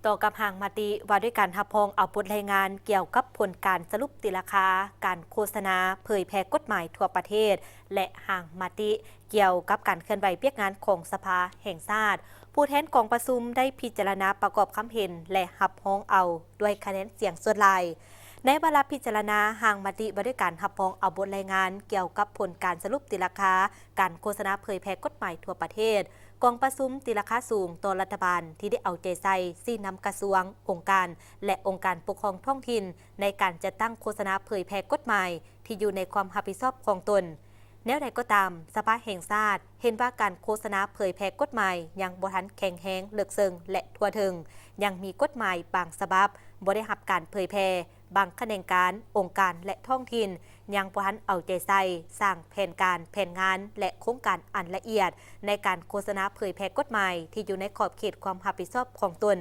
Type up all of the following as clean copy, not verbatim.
ต่อกับหางมาติว่าด้วยการหับพองเอาบทรายงานเกี่ยวกับผลการสรุปตีราคาการโฆษณาเผยแพร่กฎหมายทั่วประเทศและหางมาติเกี่ยวกับการเคลื่อนไหวเปียกงานของสภาแห่งชาติผู้แทนกองประชุมได้พิจารณาประกอบคำเห็นและหับพ้องเอาด้วยคะแนนเสียงส่วนหลายในเวลาพิจารณาหางมาติว่าด้วยการหับพ้องเอาบทรายงานเกี่ยวกับผลการสรุปตีราคาการโฆษณาเผยแพร่กฎหมายทั่วประเทศกองประชุมตีราคาสูงต่อรัฐบาลที่ได้เอาใจใส่ซี่นำกระทรวงองค์การและองค์การปกครองท้องถิ่นในการจัดตั้งโฆษณาเผยแพร่กฎหมายที่อยู่ในความรับผิดชอบของตนแนวใดก็ตามสภาแห่งชาติเห็นว่าการโฆษณาเผยแพร่กฎหมายยังบ่ทันแข็งแรงเลิกเซิงและทั่วถึงยังมีกฎหมายบางฉบับบ่ได้รับการเผยแพร่บางแขนงการองค์การและท้องถิ่นยังบ่ทันเอาใจใส่สร้างแผนการแผนงานและโครงการอันละเอียดในการโฆษณาเผยแพร่กฎหมายที่อยู่ในขอบเขตความรับผิดชอบของตน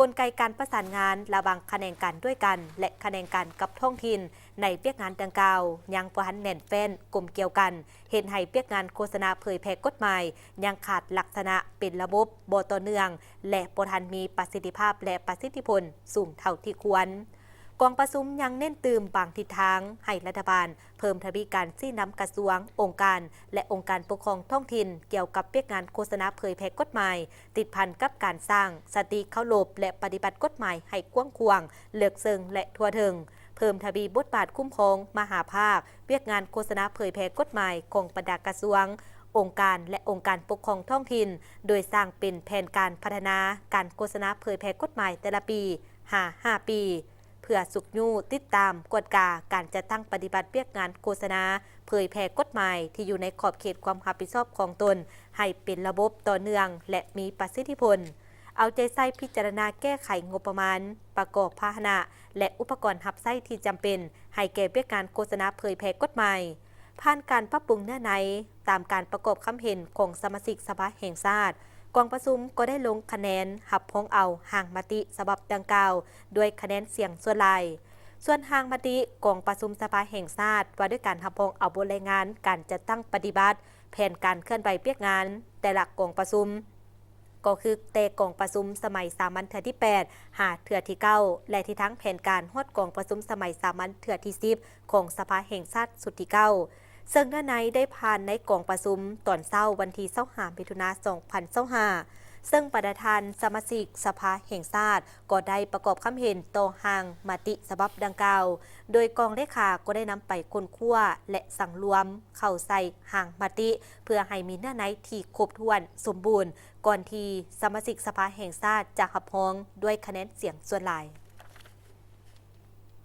กลไกการประสานงานระหว่างแขนงการด้วยกันและแขนงการกับท้องถิ่นในเปียกงานดังกล่าวยังบ่ทันแน่นแฟ้นกลมเกี่ยวกันเห็นให้เปียกงานโฆษณาเผยแพร่กฎหมายยังขาดลักษณะเป็นระบบบ่ต่อเนื่องและบ่ทันมีประสิทธิภาพและประสิทธิผลสูงเท่าที่ควรกองประชุมยังเน้นตื่มบางทิศทางให้รัฐบาลเพิ่มทวีการซี่นำกระทรวงองค์การและองค์การปกครองท้องถิ่นเกี่ยวกับเปียกงานโฆษณาเผยแพร่กฎหมายติดพันกับการสร้างสติเข้าหลบและปฏิบัติกฎหมายให้กว้างขวางเลือกเซิงและทั่วถึงเพิ่มทวีบทบาทคุ้มครองมหาภาคเปียกงานโฆษณาเผยแพร่กฎหมายของบรรดากระทรวงองค์การและองค์การปกครองท้องถิ่นโดยสร้างเป็นแผนการพัฒนาการโฆษณาเผยแพร่กฎหมายแต่ละปี5 ปีเพื่อสุกยูติดตามกฎกาการจะตั้งปฏิบัติเปียกงานโฆษณาเผยแพร่กฎหมายที่อยู่ในขอบเขตความรับผิดชอบของตนให้เป็นระบบต่อเนื่องและมีประสิทธิผลเอาใจใส่พิจารณาแก้ไขงบประมาณประกอบพาหนะและอุปกรณ์หับไส้ที่จำเป็นให้แก่เปียกงานโฆษณาเผยแพร่กฎหมายผ่านการปรับปรุงเนื้อในตามการประกอบคำเห็นของสมาชิกสภาแห่งชาติกองประชุมก็ได้ลงคะแนนหับพ้องเอาหางมติฉบับดังกล่าวด้วยคะแนนเสียงส่วนหลายส่วนหางมติกองประชุมสภาแห่งชาติว่าด้วยการหับพ้องเอาบทรายงานการจัดตั้งปฏิบัติแผนการเคลื่อนไหวเปียกงานแต่ละกองประชุมก็คือแต่กองประชุมสมัยสามัญเถื่อที่8หาเถื่อที่9และที่ทั้งแผนการฮอดกองประชุมสมัยสามัญเถื่อที่10ของสภาแห่งชาติสุดที่9ซึ่งด้านในได้ผ่านในกองประชุมตอนเช้าวันที่25มิถุนายน2025ซึ่งประธานสมาชิกสภาแห่งชาติก็ได้ประกอบคำเห็นต่อหางมติฉบับดังกล่าวโดยกองเลขาก็ได้นำไปค้นคว้าและสั่งรวมเข้าใส่หางมติเพื่อให้มีเนื้อในที่ครบถ้วนสมบูรณ์ก่อนที่สมาชิกสภาแห่งชาติจะรับรองด้วยคะแนนเสียงส่วนหลาย